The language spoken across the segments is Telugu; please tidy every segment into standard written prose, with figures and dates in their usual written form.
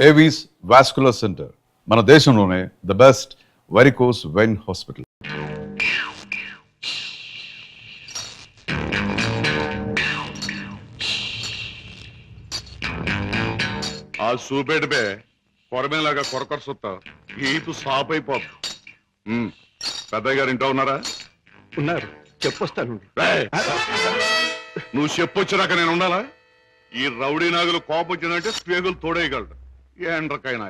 ఏవీస్ వాస్కులర్ సెంటర్ మన దేశంలోనే the best varicose vein hospital. ఆ చూపెడిపే కొరమేలాగా కొరకొర సుత్త ఈపు సాప్ అయిపోద్దు. పెద్దయ్య గారు ఇంట్లో ఉన్నారా? ఉన్నారు, చెప్పొస్తాను. నువ్వు చెప్పొచ్చినాక నేను ఉండాలా? ఈ రౌడీ నాగులు కోపం వచ్చిందంటే స్పేగులు తోడేయగలడు. ఏండ్రకైనా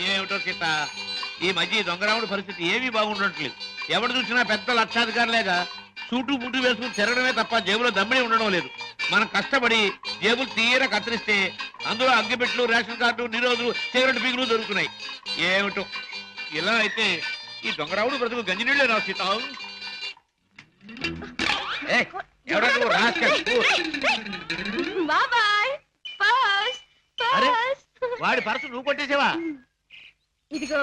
ఏమిటో సీత, ఈ మధ్య దొంగరాముడి పరిస్థితి ఏమీ బాగుండట్లేదు. ఎవరు చూసినా పెద్ద లక్షాధికారులేగా సూటు బూటు వేసుకుని తిరగడమే తప్ప జేబులో దమ్మిడి ఉండడం లేదు. మనం కష్టపడి జేబులు తీర కత్తిరిస్తే అందులో అగ్గిపెట్లు, రేషన్ కార్డు, నిరోధులు, సిగరెట్ పీగులు దొరుకుతున్నాయి. ఏమిటో ఇలా అయితే ఈ దొంగరాముడు బ్రతుకు గంజినీళ్ళే రా సీత. ఎవరా నువ్వు? అరే, వాడి పర్సు నువ్వు కొట్టేసావా? ఇదిగో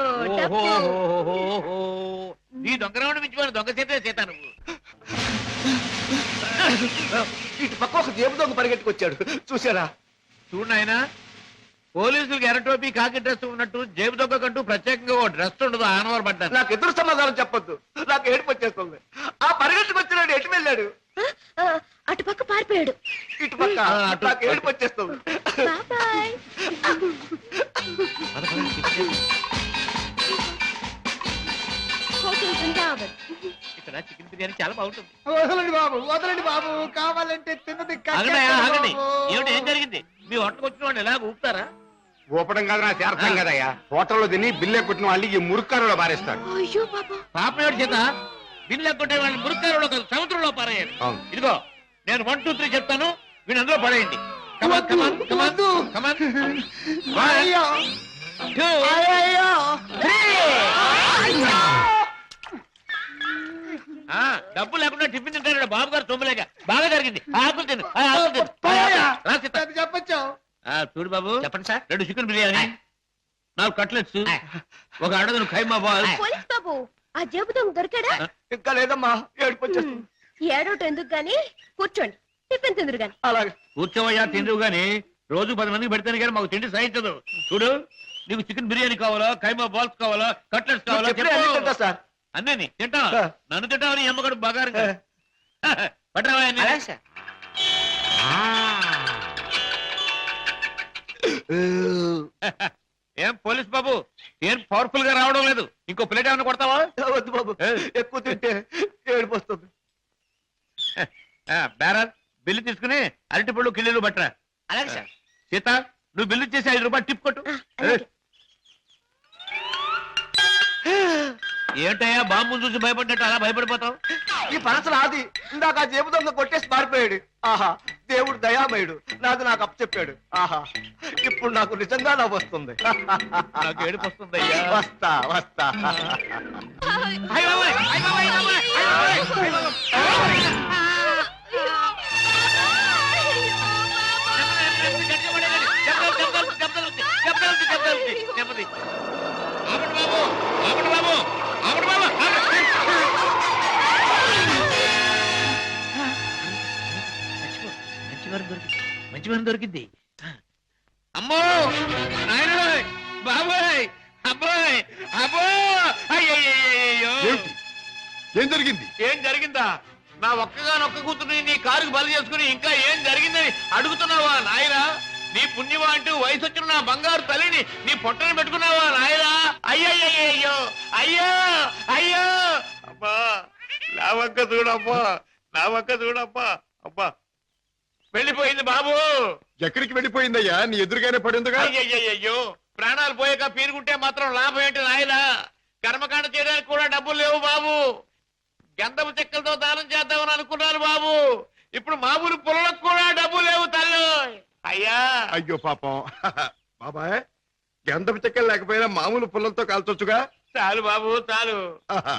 నీ దొంగరాముడు మించిపోయిన దొంగ చేతే చేత నువ్వు. ఇటు పక్క ఒక జేబు దొంగ పరిగెట్టుకొచ్చాడు, చూసారా? చూడు నాయనా, పోలీసులకు ఎర్రటోపీ కాకి డ్రెస్ ఉన్నట్టు జేబు దొంగకంటూ ప్రత్యేకంగా ఓ డ్రెస్ ఉండదు. ఆనవారు పడ్డాను. నాకు ఎదురు సమాధానం చెప్పొద్దు, నాకు ఏడుపు వచ్చేస్తుంది. ఆ పరిగెట్టుకొచ్చినాడు, ఎటు వెళ్ళాడు? అటు పక్క పారిపోయాడు. ఇటు పక్క నాకు ఏడుపు వచ్చేస్తుంది. ఇక్కడ చికెన్ బిర్యానీ చాలా బాగుంటుంది. వదలండి బాబు, వదలండి బాబు, కావాలంటే తిన్నది. ఏమిటి, ఏం జరిగింది? మీ హోటల్కి వచ్చిన వాళ్ళు ఎలాగ ఊపుతారా? ఊపడం కాదు, నా చేర్థం కదయ్యా. హోటల్లో తిని బిల్లే కొట్టిన వాళ్ళు ఈ మురుక్కారులో పారేస్తాడు. పాపం ఏడు చేత బిల్లు ఎక్కొట్టే వాళ్ళని మురుక్కారులో కాదు, సముద్రంలో పారేయండి. ఇదిగో నేను 1 2 3 చెప్తాను, వీళ్ళు అందులో పడేయండి. డబ్బు లేకుండా టిఫిన్ తింటాడు బాబు గారు. సొమ్ములేక బాగా జరిగింది. ఆకులు తిను, చెప్పచ్చు. చూడు బాబు, చెప్పండి సార్. 2 చికెన్ బిర్యానీ, 4 కట్లెట్స్, 1 అడగను ఖైమా బాల్. బాబు, ఆ జేబు దొంగ దొరికాడా? ఇంకా లేదమ్మా, ఏడుపు వచ్చేస్తుంది. ఏడోటి ఎందుకు గాని, కూర్చోండి, టిఫిన్ తిందురు గాని. అలాగే కూర్చోవయ్యా, తిందువు గాని. రోజు 10 మందికి పెడతాను కానీ మాకు తిండి సహించదు. చూడు, నీకు చికెన్ బిర్యానీ కావాలా, ఖైమా బాల్స్ కావాలా, కట్లెట్స్ కావాలా? సార్ అన్నీ తింటా. నన్ను తింటావని అమ్మగడు బాగా పట్టరావా? ఏం పోలీస్ బాబు, ఏం పవర్ఫుల్ గా రావడం లేదు? ఇంకో ప్లేట్ ఏమైనా కొడతావా? వద్దు బాబు, ఎక్కువ తింటే ఏడుపు వస్తుంది. బేరాల్, బిల్లు తీసుకుని అరటిపళ్ళు కిళ్ళీలు పట్టరా. అలాగే సార్. సీత, నువ్వు బిల్లు చేసి 5 రూపాయలు టిప్ కొట్టు. ఏంటయ్యా, బాంబు చూసి భయపడ్డట్టు అలా భయపడిపోతావు? ఈ పనస నాది. ఇందాక ఆ జేబు దొంగ కొట్టేసి పారిపోయాడు. ఆహా, దేవుడు దయామయుడు, నాకు అప్పచెప్పాడు. ఆహా, ఇప్పుడు నాకు నిజంగా నవ్వు వస్తుంది. నాకు ఏడుపు వస్తుందయ్యా. వస్తా వస్తా. మంచి వారం దొరికింది. అమ్మో నాయన, బాబాయ్, అబ్బాయ్, అబ్బో, అయ్యో. ఏం జరిగింది? ఏం జరిగిందా? నా ఒక్కగానొక్క కూతుర్ని నీ కారుకు బలి చేసుకుని ఇంకా ఏం జరిగిందని అడుగుతున్నావా నాయనా? నీ పుణ్యమా అంటూ వయసు వచ్చిన నా బంగారు తల్లిని నీ పొట్టని పెట్టుకున్నావా నాయనా? అయ్యయ్యో, అయ్యో అయ్యో. అబ్బా, నా వంక చూడమ్మా, నా వంక చూడమ్మా. అబ్బా, వెళ్ళిపోయింది బాబు. ఎక్కడికి వెళ్ళిపోయిందయ్యా? నీ ఎదురుగానే పడిందిగా. అయ్యయ్యో, ప్రాణాలు పోయాక పీరుగుంటే మాత్రం లాభం ఏంటి నాయనా? కర్మకాండ చేయడానికి కూడా డబ్బులు లేవు బాబు. గంధపు చెక్కలతో దానం చేద్దామని అనుకున్నాను బాబు. ఇప్పుడు మామూలు పుల్లలకు కూడా డబ్బు లేవు తల్లి. అయ్యా అయ్యో పాపం. బాబాయ్, గంధపు చెక్కలు లేకపోయినా మామూలు పుల్లలతో కాల్చొచ్చుగా. చాలు బాబు చాలు.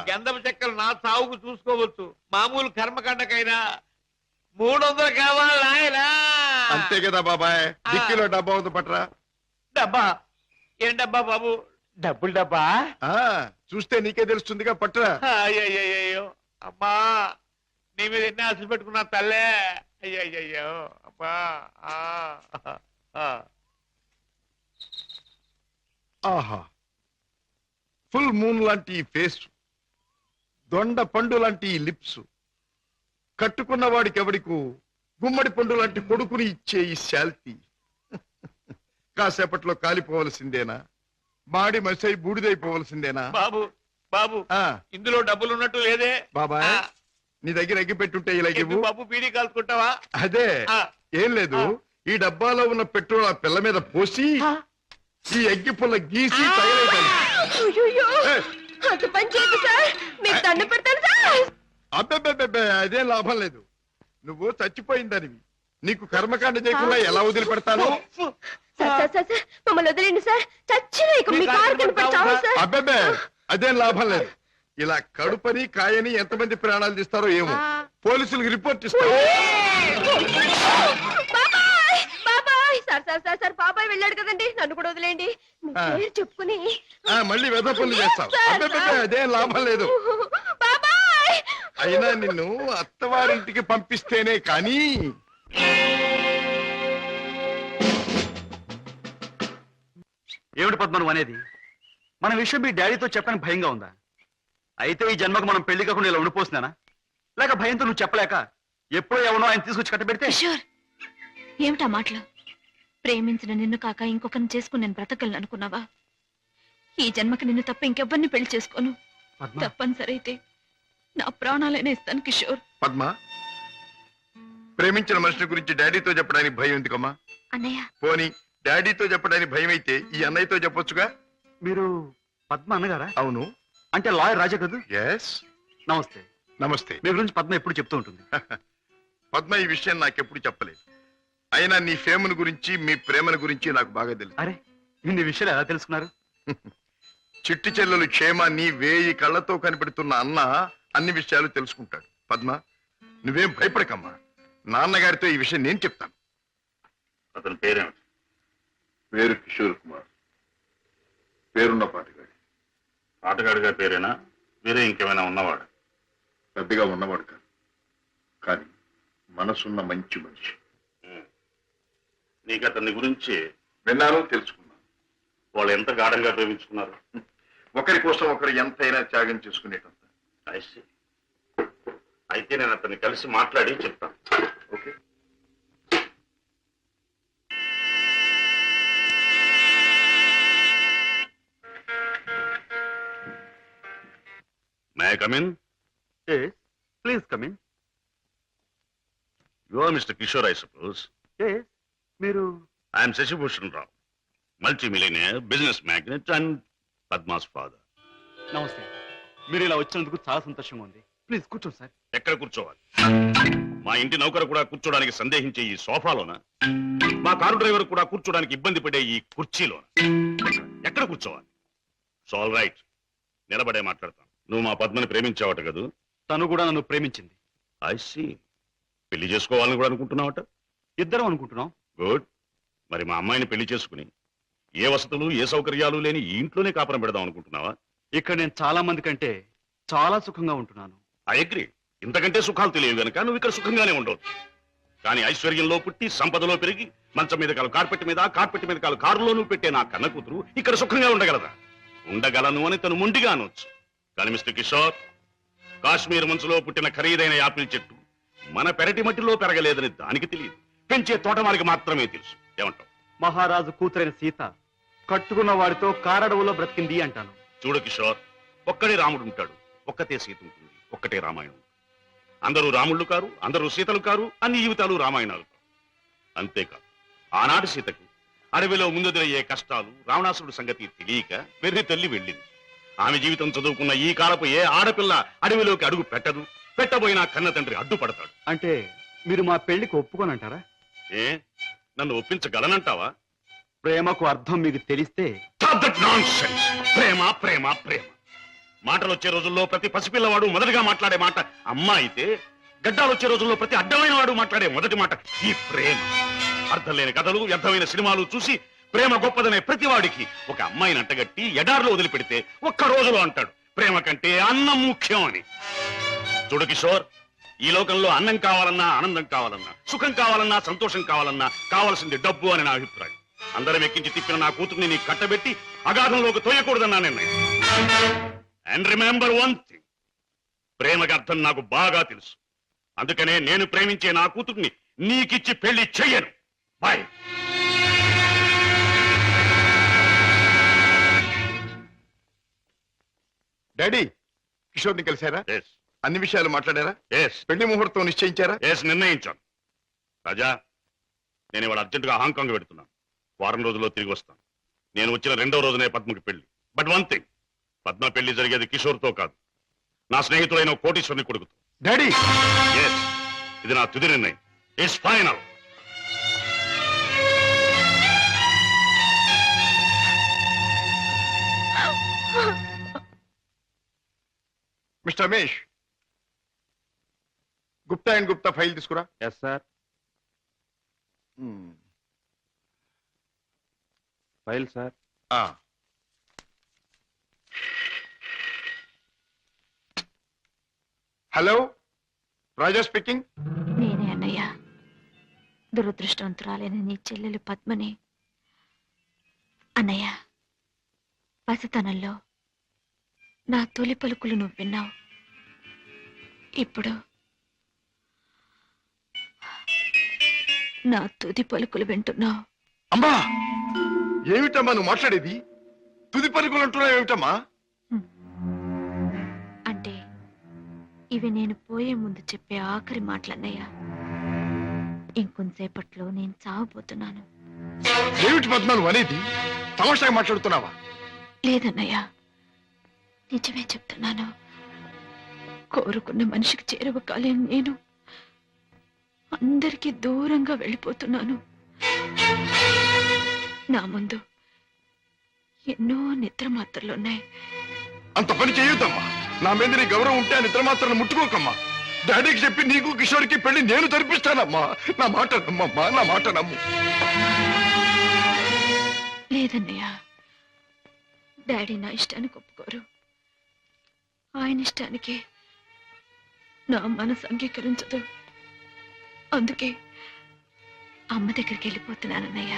గంధపు చెక్కలు నా సాగుకు చూసుకోవచ్చు. మామూలు కర్మకాండకైనా 300 కావాలి నాయనా. అంతే కదా బాబాయ్. డిక్కీలో డబ్బా ఉంది, పట్రా. డబ్బా? ఏం డబ్బా బాబు? డబ్బులు డబ్బా? ఆ, చూస్తే నీకే తెలుస్తుందిగా, పట్రా. అయ్యయ్యో అమ్మా, నీ మీద ఎన్ని ఆశలు పెట్టుకున్నా తల్లే. అయ్యయ్యో అమ్మా. ఆహా, ఫుల్ మూన్ లాంటి ఈ ఫేస్, దొండ పండు లాంటి ఈ లిప్స్, కట్టుకున్న వాడికి ఎవడికు గుమ్మడి పండు లాంటి కొడుకుని ఇచ్చే ఈ శాల్తీ కాసేపట్లో కాలిపోవలసిందేనా? మాడి మసై బూడిదైపోవలసిందేనా? బాబు బాబు, ఆ, ఇందులో డబ్బులు ఉన్నట్టు లేదే. బాబాయ్, నీ దగ్గర ఎగ్గి పెట్టుంటే ఇలా ఇవ్వు. ఎందుకు బాబు, బీడీ కాల్చుకుంటావా? అదే, ఆ. ఏం లేదు. ఈ డబ్బాలో ఉన్న పెట్రోల్ ఆ పిల్ల మీద పోసి ఈ అగ్గి పుల్ల గీసి తగలేదాన్ని. అయ్యయ్యో, అంత పని చేయకు సార్, మీకు దండ పెడతాను సార్. అబ్బెబ్బెబ్బెబ్బే, అదేం లాభం లేదు. నువ్వు చచ్చిపోయిందనివి. నీకు కర్మకాండ చేయకుండా ఎలా వదిలిపెడతాను? సార్ సార్ సార్ సార్, మమ్మల్ని వదిలేండి సార్. చచ్చిన ఇక మీ కారు కనపడి చావు సార్. అబ్బెబ్బే, అదేం లాభం లేదు. ఇలా కడుపని కాయని ఎంతమంది ప్రాణాలు తీస్తారో ఏమో. పోలీసులకు రిపోర్ట్ ఇస్తారు. బాబాయ్ బాబాయ్, సార్ సార్ సార్ సార్, బాబాయ్ వెళ్ళాడు కదండి, నన్ను కూడా వదిలేండి. మీ పేరు చెప్పుకుని మళ్ళీ వెధ పనులు చేస్తావు. అబ్బెబ్బెబ్బే, అదేం లాభం లేదు. బాబాయ్. అయినా నిన్ను అత్తవారింటికి పంపిస్తేనే కానీ. ఏమిటి పద్మ నువ్వు అనేది? మన విషయం మీ డాడీతో చెప్పని భయంగా ఉందా? అయితే ఈ జన్మకు మనం పెళ్లి కాకుండా ఇలా ఉండిపోతున్నానా? లేక భయంతో నువ్వు చెప్పలేక ఎప్పుడో ఎవనో ఆయన తీసుకొచ్చి కట్టబెడితే? కిషోర్, ఏమిటా మాటలు? ప్రేమించిన నిన్ను కాక ఇంకొకరిని చేసుకుని నేను బ్రతకలను అనుకున్నావా? ఈ జన్మకి నిన్ను తప్ప ఇంకెవ్వరిని పెళ్లి చేసుకోను. పద్మ, తప్పనిసరి అయితే నా ప్రాణాలైనా ఇస్తాను కిషోర్. పద్మ, ప్రేమించిన మనిషి గురించి డాడీతో చెప్పడానికి భయం ఎందుకమ్మా? అన్నయ్య, పోనీ డాడీతో చెప్పడానికి భయం అయితే ఈ అన్నయ్యతో చెప్పొచ్చుగా. మీరు పద్మ అన్నగారా? అవును. అంటే లాయర్ రాజా కదూ? ఎస్. నమస్తే. నమస్తే. మీ గురించి పద్మ ఎప్పుడు చెప్తూ ఉంటుంది. పద్మ ఈ విషయం నాకెప్పుడు చెప్పలేదు. అయినా నీ ఫేమును గురించి, మీ ప్రేమను గురించి నాకు బాగా తెలుసు. అరే, ఇన్ని విషయాలు ఎలా తెలుసుకున్నారు? చిట్టి చెల్లెలు క్షేమాన్ని 1000 కళ్ళతో కనిపెడుతున్న అన్న అన్ని విషయాలు తెలుసుకుంటాడు. పద్మ, నువ్వేం భయపడకమ్మా. నాన్నగారితో ఈ విషయం నేను చెప్తాను. అతని పేరేమిటి? పేరు కిషోర్ కుమార్. పేరున్న పాటగాడి. ఆటగాడిగా పేరేనా? వేరే ఇంకేమైనా ఉన్నవాడు? పెద్దగా ఉన్నవాడు కాదు, కానీ మనసున్న మంచి మనిషి. నీకు అతని గురించి విన్నాను, తెలుసుకున్నాను. వాళ్ళు ఎంత గాఢంగా ప్రేమించుకున్నారు? ఒకరి కోసం ఒకరు ఎంతైనా త్యాగం చేసుకునేటంత. I see. అయితే నేను అతన్ని కలిసి మాట్లాడి చెప్తాను. Okay. May I come in? Please come in. You are mister Kishore, I suppose. మీరు? I'm Shashibhushan Rao, multi millionaire, business magnate and Padma's father. నమస్తే. మీరు ఇలా వచ్చినందుకు చాలా సంతోషంగా ఉంది. ప్లీజ్ కూర్చోండి సార్. ఎక్కడ కూర్చోవాలి? మా ఇంటి నౌకరు కూడా కూర్చోడానికి సందేహించే ఈ సోఫాలోనా? మా కారు డ్రైవర్ కూడా కూర్చోడానికి ఇబ్బంది పడే ఈ కుర్చీలోనా? ఎక్కడ కూర్చోవాలి? ఆల్ రైట్, నిలబడే మాట్లాడతాను. నువ్వు మా పద్మని ప్రేమించావట కదూ? తను కూడా నన్ను ప్రేమించింది. I see. పెళ్లి చేసుకోవాలని కూడా అనుకుంటున్నావట? ఇద్దరం అనుకుంటున్నాం. గుడ్. మరి మా అమ్మాయిని పెళ్లి చేసుకుని ఏ వసతులు ఏ సౌకర్యాలు లేని ఈ ఇంట్లోనే కాపురం పెడదాం అనుకుంటున్నావా? ఇక్కడ నేను చాలా మంది కంటే చాలా సుఖంగా ఉంటున్నాను. I agree. ఇంతకంటే సుఖాలు తెలియవు గనక నువ్వు ఇక్కడ సుఖంగానే ఉండవచ్చు. కానీ ఐశ్వర్యంలో పుట్టి సంపదలో పెరిగి మంచం మీద కాలు కార్పెట్ మీద, కార్పెట్ మీద కాలు కారులో నువ్వు పెట్టే నా కన్న కూతురు ఇక్కడ సుఖంగా ఉండగలదా? ఉండగలను అని తను ముండిగా అనొచ్చు. కానీ మిస్టర్ కిషోర్, కాశ్మీర్ మంచులో పుట్టిన ఖరీదైన యాపిల్ చెట్టు మన పెరటి మట్టిలో పెరగలేదని దానికి తెలియదు, పెంచే తోటమాలికి మాత్రమే తెలుసు. ఏమంటావు? మహారాజు కూతురైన సీత కట్టుకున్న వాడితో కారడవులో బ్రతికింది అంటాను. చూడు కిషోర్, ఒక్కడే రాముడు ఉంటాడు, ఒక్కతే సీత ఉంటుంది, ఒక్కటే రామాయణం. అందరూ రాముళ్ళు కారు, అందరూ సీతలు కారు, అన్ని జీవితాలు రామాయణాలు. అంతేకాదు ఆనాటి సీతకు అడవిలో ముందుదయ్యే కష్టాలు రావణాసురుడు సంగతి తెలియక వెర్రి తల్లి వెళ్ళింది. ఆమె జీవితం చదువుకున్న ఈ కాలపు ఏ ఆడపిల్ల అడవిలోకి అడుగు పెట్టదు. పెట్టబోయినా కన్న తండ్రి అడ్డుపడతాడు. అంటే మీరు మా పెళ్లికి ఒప్పుకోనంటారా? ఏ నన్ను ఒప్పించగలనంటావా? ప్రేమకు అర్థం మీకు తెలిస్తే Stop that nonsense. ప్రేమ ప్రేమ ప్రేమ మాటలు వచ్చే రోజుల్లో ప్రతి పసిపిల్లవాడు మొదటిగా మాట్లాడే మాట అమ్మ అయితే, గడ్డాలు వచ్చే రోజుల్లో ప్రతి అడ్డమైన వాడు మాట్లాడే మొదటి మాట ఈ ప్రేమ. అర్థం లేని కథలు, వ్యర్థమైన సినిమాలు చూసి ప్రేమ గొప్పదనే ప్రతివాడికి ఒక అమ్మాయిని అంటగట్టి ఎడారిలో వదిలిపెడితే ఒక్క రోజులో అంటాడు ప్రేమ కంటే అన్నం ముఖ్యం అని. చూడు కిషోర్, ఈ లోకంలో అన్నం కావాలన్నా, ఆనందం కావాలన్నా, సుఖం కావాలన్నా, సంతోషం కావాలన్నా కావాల్సింది డబ్బు అని నా అభిప్రాయం. అందరం ఎక్కించి తిప్పిన నా కూతుర్ని నీకు కట్టబెట్టి అగాధంలోకి తోయకూడదన్నా నిర్ణయం. అండ్ రిమెంబర్ వన్ థింగ్, ప్రేమకి అర్థం నాకు బాగా తెలుసు. అందుకనే నేను ప్రేమించే నా కూతుర్ని నీకిచ్చి పెళ్లి చెయ్యను. బాయ్. డాడీ, కిషోర్ని కలిశారా? ఎస్ అన్ని విషయాలు మాట్లాడారా? ఎస్ పెళ్లి ముహూర్తం నిశ్చయించారా? ఎస్ నిర్ణయించాను. రాజా, నేను ఇవాళ అర్జెంటుగా హాంకాంగ్ పెడుతున్నాను. వారం రోజుల్లో తిరిగి వస్తాను. నేను వచ్చిన 2వ రోజునే పద్మకి పెళ్లి. బట్ వన్ థింగ్, పద్మ పెళ్లి జరిగేది కిషోర్తో కాదు, నా స్నేహితుడైన కోటీశ్వరుని కొడుకుతో. డాడీ, ఎస్, ఇది నా తుది నిర్ణయం. It's final. Mister Ramesh, Gupta and Gupta file తీసుకురా. Yes sir. File sir. Hello, Raja speaking. నేనే అన్నయ్య, దురదృష్టవంతురాలైన నీ చెల్లెలు పద్మని. అన్నయ్య, పసితనంలో నా తొలి పలుకులు నువ్వు విన్నావు. ఇప్పుడు నా తుది పలుకులు వింటున్నావు. అమ్మా, ఏమిటమ్మా నువ్వు మాట్లాడేది? తుది పలుకులు అంటున్నావు ఏమిటమ్మా? అంటే ఇవి నేను పోయే ముందు చెప్పే ఆఖరి మాటలన్నయ్య. ఇంకొంతసేపట్లో నేను చావబోతున్నాను. ఏమిటి పద్మ నువ్వు అనేది? తమాషాగా మాట్లాడుతున్నావా? లేదన్నయ్య, నిజమే చెప్తున్నాను. కోరుకున్న మనిషికి చేరువ కాలేను నేను అందరికీ దూరంగా వెళ్ళిపోతున్నాను. నా ముందు ఎన్నో నిద్ర మాత్రలున్నాయి. అంత పని చేయొద్దమ్మా. నా మీద నీ గౌరవం ఉంటే ఆ నిద్ర మాత్రం ముట్టుకోకమ్మా. డాడీకి చెప్పి నీకు కిషోర్కి పెళ్లి నేను జరిపిస్తానమ్మా. నా మాట నమ్మమ్మా, నా మాట నమ్ము. లేదన్నయ్య, డాడీ నా ఇష్టానికి ఒప్పుకోరు. ఆయన ఇష్టానికి నా మనసు అంగీకరించదు. అందుకే అమ్మ దగ్గరికి వెళ్ళిపోతున్నానన్నయ్య.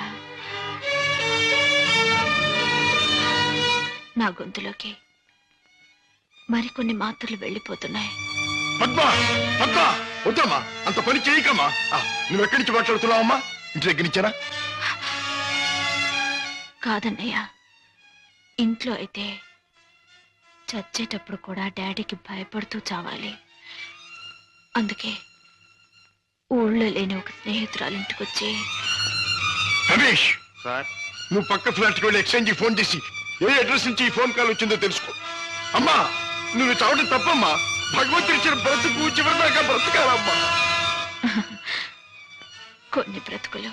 నా గొంతులోకి మరికొన్ని మాత్రలు వెళ్ళిపోతున్నాయి. పద్మ, పద్మ, వద్దమ్మా, అంత పని చేయకమ్మా. నువ్వెక్కడి నుంచి మాట్లాడుతున్నావమ్మా? ఇంటి దగ్గర నుంచేనా? కాదన్నయ్య, ఇంట్లో అయితే చచ్చేటప్పుడు కూడా డాడీకి భయపడుతూ చావాలి. అందుకే ఊళ్ళో లేని ఒక స్నేహితురాలింటికి వచ్చి. రమేష్ సార్. నువ్వు పక్క ఫ్లాట్కి వెళ్ళి ఎక్స్చేంజ్ ఫోన్ చేసి ఏ అడ్రస్ నుంచి ఈ ఫోన్ కాల్ వచ్చిందో తెలుసుకో. అమ్మా, నువ్వు చావడం తప్పమ్మా. భగవంతుడు ఇచ్చిన బ్రతుకు చివరిదాకా బ్రతకాలమ్మా. కొన్ని బ్రతుకులు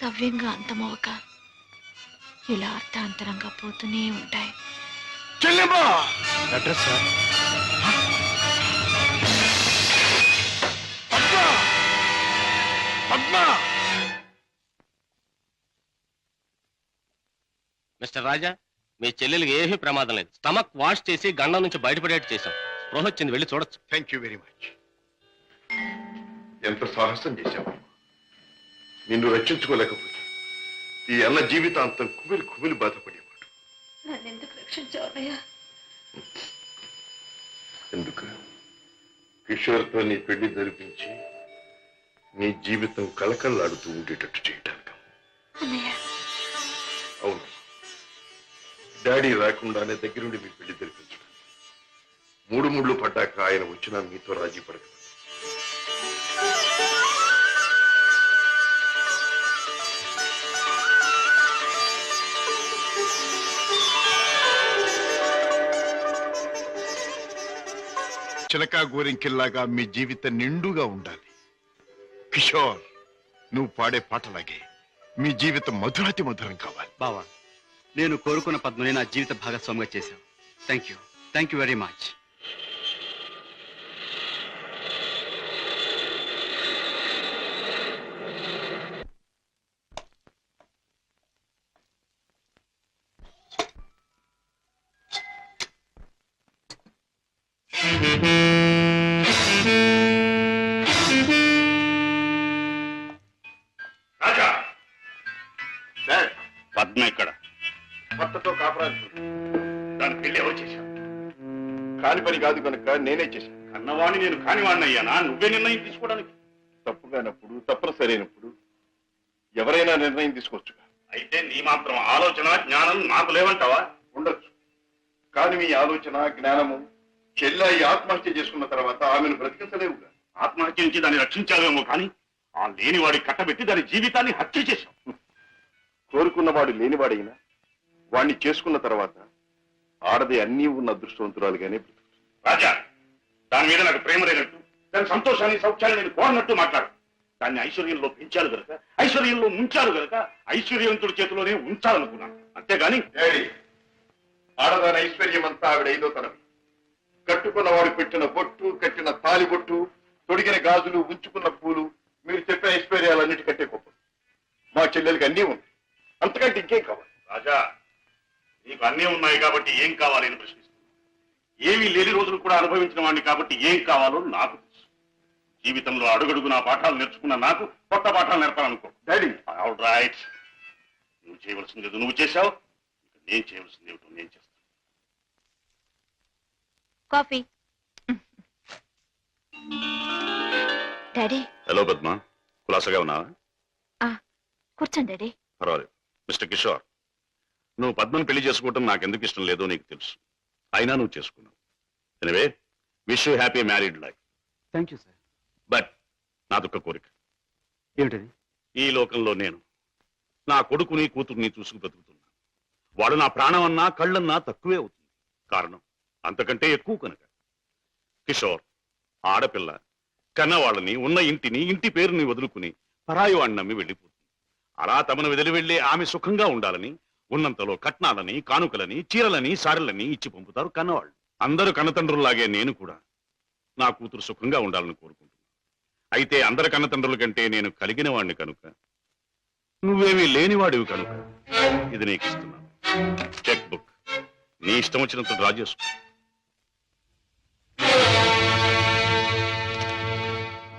సవ్యంగా అంతమవక ఇలా అర్థాంతరంగా పోతూనే ఉంటాయి. చెల్లెమ్మా, address sir. Padma, Padma. Mister Raja, మీ చెల్లెలికి ఏమీ ప్రమాదం లేదు. స్టమక్ వాష్ చేసి గండం నుంచి బయటపడేట్టు చేశాం. స్పృహ వచ్చింది, వెళ్ళి చూడొచ్చు. Thank you very much. ఎంత సాహసం చేశావు. నిన్ను రక్షించుకోలేకపోతే ఈ అన్న జీవితాంతం కుమిలి కుమిలి బాధపడేవాడు. నన్నెందుకు రక్షించావయ్యా? ఎందుకు? కిషోర్తో నీ పెళ్లి జరిపించి నీ జీవితం కలకల్లాడుతూ ఉండేటట్టు చేయటానికి. అన్నయ్య, అవును, డాడీ రాకుండానే దగ్గరుండి మీ పెళ్లి జరిపించడం. 3 ముళ్ళు పడ్డాక ఆయన వచ్చినా మీతో రాజీ పడక చిలకా గోరింకిల్లాగా మీ జీవితం నిండుగా ఉండాలి. కిషోర్, నువ్వు పాడే పాటలాగే మీ జీవితం మధురాతి మధురం కావాలి. బావా, నేను కోరుకున్న పద్మని నా జీవిత భాగస్వామిగా చేశావు. Thank you very much. Raja, Padma ఇక్కడ భర్తతో కాపురాలు దాని పెళ్లి ఎవరు చేశావు? కాని పని కాదు కనుక నేనే చేశాను. కన్నవాణ్ణి నేను కానివాణ్ణి అయ్యానా? నువ్వే నిర్ణయం తీసుకోవడానికి. తప్పుగానప్పుడు తప్పని సరైనప్పుడు ఎవరైనా నిర్ణయం తీసుకోవచ్చు. అయితే నీ మాత్రం ఆలోచన జ్ఞానం నాకు లేవంటావా? ఉండొచ్చు, కానీ మీ ఆలోచన జ్ఞానము చెల్లాయి ఆత్మహత్య చేసుకున్న తర్వాత ఆమెను బ్రతికించలేవుగా. ఆత్మహత్య నుంచి దాన్ని రక్షించావేమో కానీ ఆ లేనివాడి కట్టబెట్టి దాని జీవితాన్ని హత్య చేశావు. కోరుకున్నవాడు లేనివాడైనా వాణ్ణి చేసుకున్న తర్వాత ఆడది అన్నీ ఉన్న అదృష్టవంతురాలుగానే బ్రతుకుతుంది. రాజా, దాని మీద నాకు ప్రేమ లేనట్టు, దాని సంతోషాన్ని సౌఖ్యాన్ని నేను కోరనట్టు మాట్లాడు. దాన్ని ఐశ్వర్యంలో పెంచారు గనక, ఐశ్వర్యంలో ముంచారు గనక ఐశ్వర్యవంతుడి చేతిలోనే ఉంచాలనుకున్నాను. అంతేగాని ఆడదాని ఐశ్వర్యం అంతా ఆవిడ ఐదో తరగతి. కట్టుకున్నవాడు పెట్టిన బొట్టు, కట్టిన తాలి బొట్టు, తొడిగిన గాజులు, ఉంచుకున్న పూలు, మీరు చెప్పే ఐశ్వర్యాలన్నిటికంటే గొప్ప. మా చెల్లెలకి అన్నీ ఉంది, అంతకంటే ఇంకేం కావాలి? రాజా, నీకు అన్నీ ఉన్నాయి కాబట్టి ఏం కావాలి అని ప్రశ్నిస్తున్నాను. ఏమీ లేని రోజులు కూడా అనుభవించిన వాడిని కాబట్టి ఏం కావాలో నాకు తెలుసు. జీవితంలో అడుగడుగునా పాఠాలు నేర్చుకున్న నాకు కొత్త పాఠాలు నేర్పాలనుకో. డాడీ, ఆల్ రైట్, నువ్వు చేయవలసింది ఏదో నువ్వు చేశావు, నేను చేయవలసింది ఏమిటో నేను చేస్తాను. కాఫీ. డాడీ. హలో పద్మ, కులాసగా ఉన్నావా? కూర్చోండి డాడీ. పర్వాలేదు. మిస్టర్ కిషోర్, నువ్వు పద్మను పెళ్లి చేసుకోవటం నాకెందుకు ఇష్టం లేదో నీకు తెలుసు. అయినా నువ్వు చేసుకున్నావు. Anyway, wish you happy married life. Thank you sir. But నాదొక్క కోరిక. ఏమిటది? ఈ లోకంలో నేను నా కొడుకుని కూతుర్ని చూసుకు బ్రతుకుతున్నా. వాడు నా ప్రాణం అన్నా కళ్ళన్నా తక్కువే అవుతుంది. కారణం అంతకంటే ఎక్కువ కనుక. కిషోర్, ఆడపిల్ల కన్నవాళ్ళని, ఉన్న ఇంటిని, ఇంటి పేరుని వదులుకుని పరాయి వాడిని నమ్మి వెళ్ళిపోతుంది. అలా తమను వదిలి వెళ్లి ఆమె సుఖంగా ఉండాలని ఉన్నంతలో కట్నాలని, కానుకలని, చీరలని, సారెలని ఇచ్చి పంపుతారు కన్నవాళ్ళు. అందరు కన్నతండ్రుల్లాగే నేను కూడా నా కూతురు సుఖంగా ఉండాలని కోరుకుంటున్నాను. అయితే అందరి కన్నతండ్రుల కంటే నేను కలిగిన వాడిని కనుక, నువ్వేమీ లేనివాడివి కనుక ఇది నీకు ఇస్తున్నాను. చెక్ బుక్ నీ ఇష్టం వచ్చినంత డ్రా చేసుకో.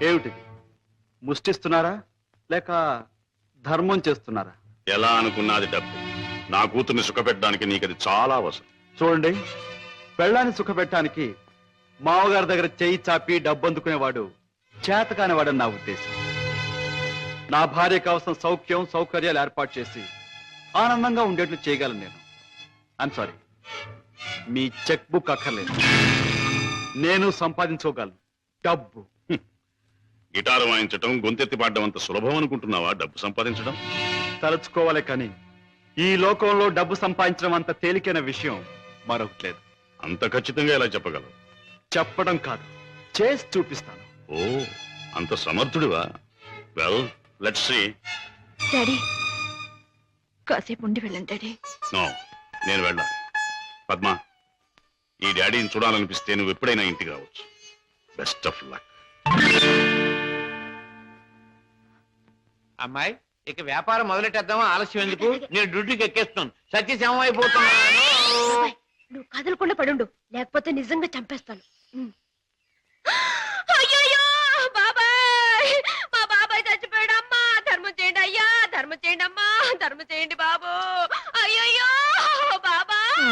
ఏమిటిది? ముష్టిస్తున్నారా లేక ధర్మం చేస్తున్నారా? ఎలా అనుకున్నది డబ్బు. నా కూతుర్ని సుఖపెట్టడానికి నీకది చాలా అవసరం. చూడండి, పెళ్ళాన్ని సుఖపెట్టడానికి మామగారి దగ్గర చేయి చాపి డబ్బు అందుకునేవాడు చేతకానివాడని నా ఉద్దేశం. నా భార్య కావలసిన సౌఖ్యం, సౌకర్యాలు ఏర్పాటు చేసి ఆనందంగా ఉండేట్లు చేయగలను నేను. I'm sorry, me cheque book అక్కర్లేదు. నేను సంపాదించుకోగలను డబ్బు. గిటారు వాయించడం, గొంతెత్తి పాడడం అంత సులభం అనుకుంటున్నావా డబ్బు సంపాదించడం? తలుచుకోవాలి కానీ ఈ లోకంలో డబ్బు సంపాదించడం అంత తేలికైన విషయం మరొకటి లేదు. అంత ఖచ్చితంగా ఎలా చెప్పగలవు? చెప్పడం కాదు, చేసి చూపిస్తాను. ఓ, అంత సమర్థుడివా? Well, let's see. డాడీ, కాసేపు ఉండి వెళ్ళండి డాడీ. నో, నేను వెళ్ళాలి. పద్మ, ఈ డాడీని చూడాలనిపిస్తే నువ్వు ఎప్పుడైనా ఇంటికి రావచ్చు. Best of luck. అమ్మాయి, ఇక వ్యాపారం మొదలెట్టేద్దామా? ఆలస్యం ఎందుకు? నేను డ్యూటీకి ఎక్కేస్తున్నాను. సత్యశమం అయిపోతున్నాను. బాబాయ్, నువ్వు కదలకుండా పడుండు, లేకపోతే నిజంగా చంపేస్తాను. అయ్యయ్యో బాబాయ్, మా బాబాయ్ చచ్చిపోయాడు. అమ్మా ధర్మం చేయండి, అయ్యా ధర్మం చేయండి, అమ్మా ధర్మం చేయండి బాబు. అయ్యయ్యో బాబాయ్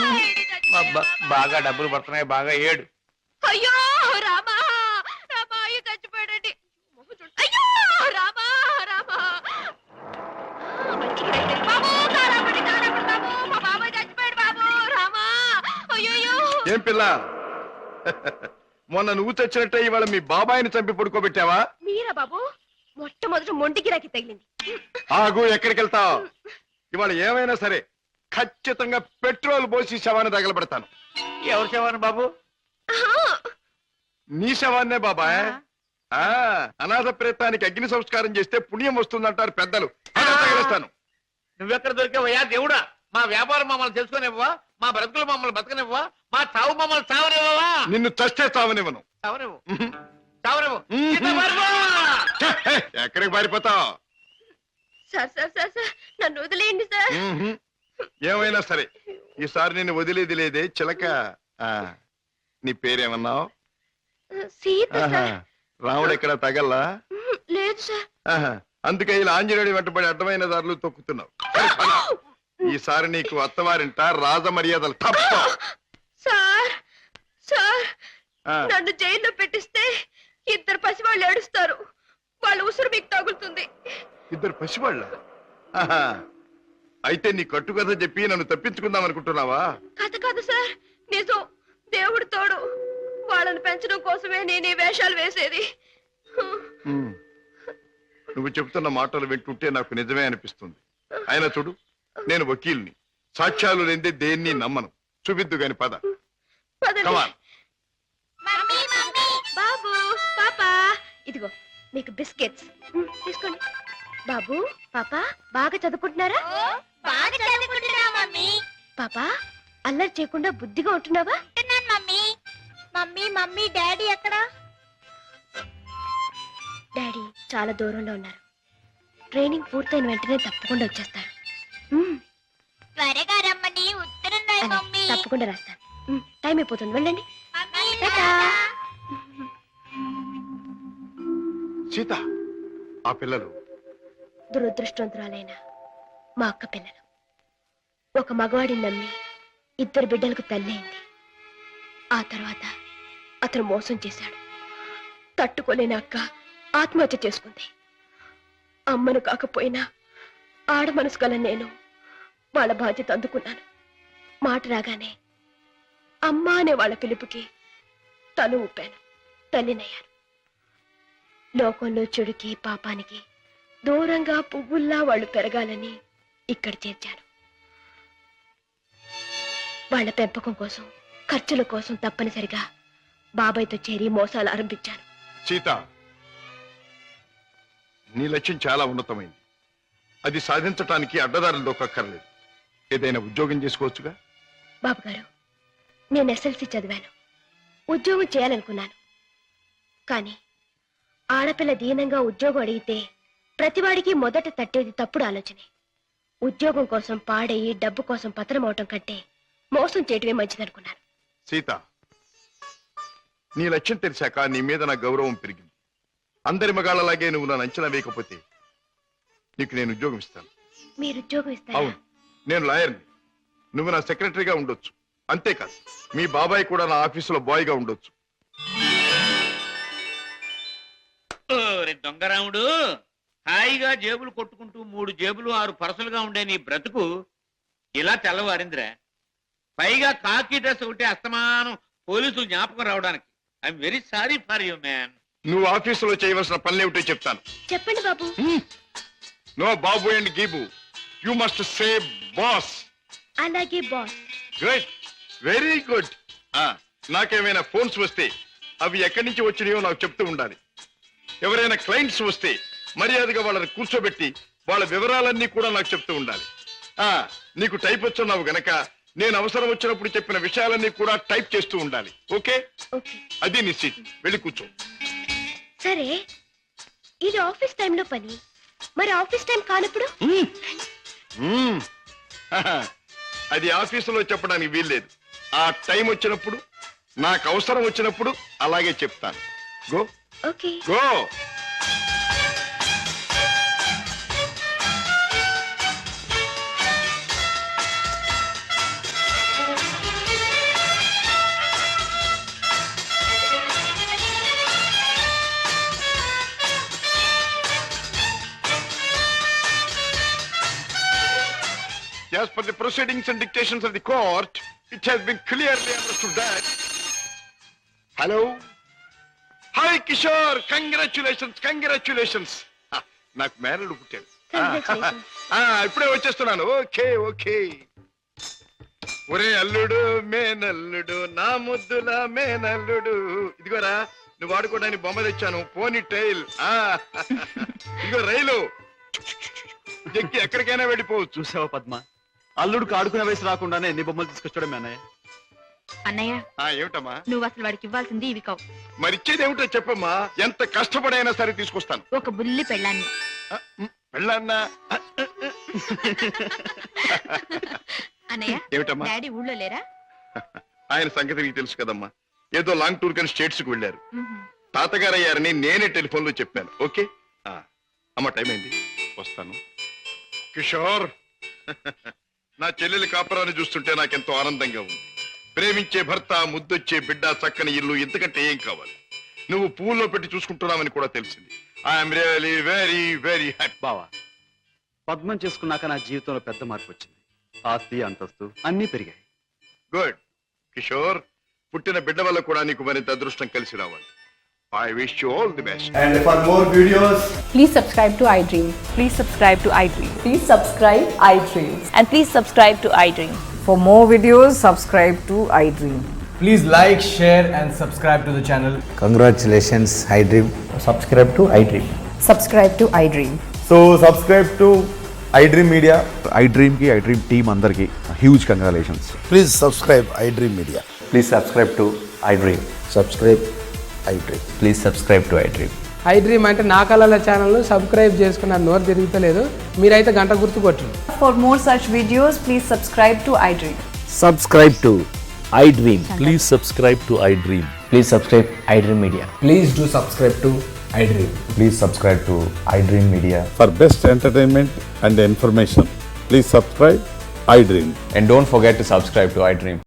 బాగా డబ్బులు పడుతున్నాయి, బాగా ఏడు. అయ్యో రామా, రామా అయ్యో చచ్చిపోయాడండి. అయ్యో రామా, రామా బాబు, కారాపడి బాబు, మా బాబాయ్ చచ్చిపోయాడు బాబు. రామా, అయ్యో. ఏం పిల్ల, మొన్న నువ్వు తెచ్చినట్టే ఇవాళ మీ బాబాయిని చంపి పడుకోబెట్టావా? మీరా బాబు? మొట్టమొదటి మొండి గిరాకి తగిలింది. ఆగు, ఎక్కడికి వెళ్తావు? ఇవాళ ఏమైనా సరే ఖచ్చితంగా పెట్రోల్ పోసి శవాన్ని తగలబెడతాను. ఎవరు చెప్పాను బాబు? నీ శవాన్నే బాబాయ్. అనాథ ప్రేతానికి అగ్ని సంస్కారం చేస్తే పుణ్యం వస్తుందంటారు పెద్దలు. తగిలిస్తాను. నువ్వెక్కడ దొరికావయ్యా దేవుడా? మా వ్యాపారం మమ్మల్ని తెలుసుకునివ్వవా? మా బ్రతుకులు మమ్మల్ని బతకనివ్వవా? మా చావు మమ్మల్ని చావనివ్వవా? నిన్ను చస్తే చావనివ్వను. చావనివ్వు, చావనివ్వు. ఎక్కడికి పారిపోతావు? సార్ సార్ సార్ సార్ నన్ను వదిలేయండి సార్. ఏమైనా సరే ఈసారి నేను వదిలేది లేదే చిలక. నీ పేరేమన్నావు? సీత సార్. రాముడు ఎక్కడ తగల్లా? లేదు సార్. అందుకే ఇలా ఆంజనేయుడి వెంటబడి అడ్డమైన దారులు తొక్కుతున్నావు. ఈసారి నీకు అత్తవారింట రాజ మర్యాదలు తప్ప. సార్ సార్ నన్ను జైల్లో పెట్టిస్తే 2 పసివాళ్ళు ఏడుస్తారు. వాళ్ళ ఉసురు మీకు తగులుతుంది. 2 పసివాళ్ళ? అయితే నీ కట్టుకథ చెప్పి నన్ను తప్పించుకుందాం అనుకుంటున్నావా? కథ కాదు సార్, నిజం. దేవుడు తోడు. వాళ్ళని పెంచడం కోసమే నేను ఈ వేషాలు వేసేది. నువ్వు చెబుతున్న మాటలు వింటుంటే నాకు నిజమే అనిపిస్తుంది. అయినా చూడు, నేను వకీల్ని. సాక్ష్యాలు లేదే దేన్ని నమ్మను. చూపిద్దు గాని పద. పదండి. బాబు పాపా ఇదిగో మీకు బిస్కెట్స్ తీసుకోండి. బాబు పాపా బాగా చదువుకుంటున్నారా? బాగా చదువుకుంటున్నా మమ్మీ. పాపా అల్లరి చేయకుండా బుద్ధిగా ఉంటున్నావా? మమ్మీ మమ్మీ మమ్మీ డాడీ ఎక్కడా? డాడీ చాలా దూరంలో ఉన్నారు. ట్రైనింగ్ పూర్తయిన వెంటనే తప్పకుండా వచ్చేస్తారు. త్వరగా రమ్మని ఉత్తరం రాయి మమ్మీ. తప్పకుండా రాస్తాను. టైం అయిపోతుంది, వెళ్ళండి. Mummy tata. సీత, ఆ పిల్లలు దురదృష్టవంతురాలైన మా అక్క పిల్లలు. ఒక మగవాడిని నమ్మి 2 బిడ్డలకు తల్లైంది. ఆ తర్వాత అతను మోసం చేశాడు. తట్టుకోలేని అక్క ఆత్మహత్య చేసుకుంది. అమ్మను కాకపోయినా ఆడ మనసు గల నేను వాళ్ళ బాధ్యత అందుకున్నాను. మాట రాగానే అమ్మ అనే వాళ్ళ పిలుపుకి తల ఊపాను. తల్లినయ్యాను. లోకంలో చెడుకి పాపానికి దూరంగా పువ్వుల్లా వాళ్ళు పెరగాలని ఇక్కడ చేర్చాను. వాళ్ళ పెంపకం కోసం, ఖర్చుల కోసం తప్పనిసరిగా బాబాయ్తో చేరి మోసాలు ఆరంభించాను. సీత, నీ లక్ష్యం చాలా ఉన్నతమైంది. అది సాధించటానికి అడ్డదారులు దొక్కక్కర్లేదు. ఏదైనా ఉద్యోగం చేసుకోవచ్చుగా? బాబుగారు, నేను SLC చదివాను. ఉద్యోగం చేయాలనుకున్నాను. కానీ ఆడపిల్ల దీనంగా ఉద్యోగం అడిగితే ప్రతివాడికి మొదట తట్టేది తప్పుడు ఆలోచనే. ఉద్యోగం కోసం పాడయి డబ్బు కోసం పతనం అవటం కంటే మోసం చేయటమే మంచిదనుకున్నాను. సీత, నీ లక్ష్యం తెలిసాక నీ మీద నా గౌరవం పెరిగింది. అందరి మగాళ్ళలాగే నువ్వు నన్ను అంచనా వేయకపోతే నీకు నేను ఉద్యోగం ఇస్తాను. మీరు ఉద్యోగం ఇస్తారా? అవును, నేను లాయర్ని. నువ్వు నా సెక్రటరీగా ఉండొచ్చు. అంతేకాదు, మీ బాబాయ్ కూడా నా ఆఫీసులో బాయ్గా ఉండొచ్చు. దొంగరాముడు, హాయిగా జేబులు కొట్టుకుంటూ 3 జేబులు 6 పరసలుగా ఉండే నీ బ్రతుకు ఇలా తెల్లవారిందిరా. పైగా కాకి డ్రెస్ ఒకటి అస్తమానం పోలీసులు జ్ఞాపకం రావడానికి. I'm very sorry for you man. నువ్వు ఆఫీసులో చేయవలసిన పనులేమిటో చెప్తాను. చెప్పండి బాబు. నో బాబు అండ్ గీబు. You must say boss. అలాగే బాస్. Good, very good. నాకేమైనా ఫోన్స్ వస్తే అవి ఎక్కడి నుంచి వచ్చినాయో నాకు చెప్తూ ఉండాలి. ఎవరైనా క్లయింట్స్ వస్తే మర్యాదగా వాళ్ళని కూర్చోబెట్టి వాళ్ళ వివరాలన్నీ కూడా నాకు చెప్తూ ఉండాలి. నీకు టైప్ వచ్చున్నావు గనక నేను అవసరం వచ్చినప్పుడు చెప్పిన విషయాలన్నీ కూడా టైప్ చేస్తూ ఉండాలి. ఓకే? అది నీ సీట్. వెళ్ళి కూర్చో. సరే, ఇది ఆఫీస్ టైంలో పని. మరి ఆఫీస్ టైం కానప్పుడు? అది ఆఫీసులో చెప్పడానికి వీల్లేదు. ఆ టైం వచ్చినప్పుడు, నాకు అవసరం వచ్చినప్పుడు అలాగే చెప్తాను. Go. Okay. Go. As per the proceedings and dictations of the court, it has been clearly understood that... Hello? Hi, Kishore! Congratulations, congratulations! నాకు మేనల్లుడు పుట్టాడు. ఇప్పుడే వచ్చేస్తున్నాను. Okay okay. ఒరే అల్లుడు, మేనల్లుడు, నా ముద్దుల మేనల్లుడు, ఇదిగోరా నువ్వు ఆడుకోవడానికి బొమ్మ తెచ్చాను, పోనీ టైల్. ఇదిగో రైలు, ఎక్కి ఎక్కడికైనా వెళ్ళిపోవచ్చు. చూసావా పద్మ, అల్లుడికి ఆడుకునే వయసు రాకుండానే ఎన్ని బొమ్మలు తీసుకొచ్చాడు మీ అన్నయ్య. అన్నయ్య ఏమిటమ్మా? నువ్వు అసలు వాడికి ఇవ్వాల్సింది ఇవి కావు. మరిచ్చేది ఏమిటో చెప్పమ్మా, ఎంత కష్టపడైనా సరే తీసుకొస్తాను. ఒక బుల్లి పెళ్ళాన్ని. వెళ్ళన్నా. అన్నయ్య ఏమిటమ్మా? డాడీ ఊళ్ళో లేరా? ఆయన సంగతి నీకు తెలుసు కదమ్మా, ఏదో లాంగ్ టూర్ కానీ స్టేట్స్ కు వెళ్ళారు. మ్హూ. తాతగారు అయ్యారని నేనే టెలిఫోన్ లో చెప్పాను. ఓకే అమ్మ, టైం అయింది, వస్తాను. కిషోర్, నా చెల్లెలి కాపురాన్ని చూస్తుంటే నాకెంతో ఆనందంగా ఉంది. ప్రేమించే భర్త, ముద్దొచ్చే బిడ్డ, చక్కని ఇల్లు, ఇంతకంటే ఏం కావాలి? నువ్వు పూల్లో పెట్టి చూసుకుంటున్నావని కూడా తెలిసింది. I'm really very very happy. బావా, పద్మం చేసుకున్నాక నా జీవితంలో పెద్ద మార్పు వచ్చింది. ఆస్తి, అంతస్తు అన్నీ పెరిగాయి. గుడ్ కిషోర్, పుట్టిన బిడ్డ వల్ల కూడా నీకు మరింత అదృష్టం కలిసి రావాలి. I wish you all the best. And for more videos, Please subscribe to iDream. Please subscribe to iDream. Please subscribe iDream. And please subscribe to iDream. For more videos, subscribe to iDream. please like, share and subscribe to the channel. Congratulations, iDream. Subscribe to iDream. Subscribe to iDream. So subscribe to iDream Media. iDream ki iDream team andarki huge congratulations. Please subscribe iDream Media. Please subscribe to iDream. Subscribe iDream. Please subscribe to iDream. iDream అంటే నా కళల ఛానల్ సబ్స్క్రైబ్ చేసుకున్న నోరు తిరుగుతలేదు. మీరైతే గంట గుర్తు కొట్టండి. For more such videos, please subscribe to iDream. Subscribe to iDream. Please subscribe to iDream. Please subscribe iDream Media. Please do subscribe to iDream. Please subscribe to iDream Media. For best entertainment and information, please subscribe iDream. And don't forget to subscribe to iDream.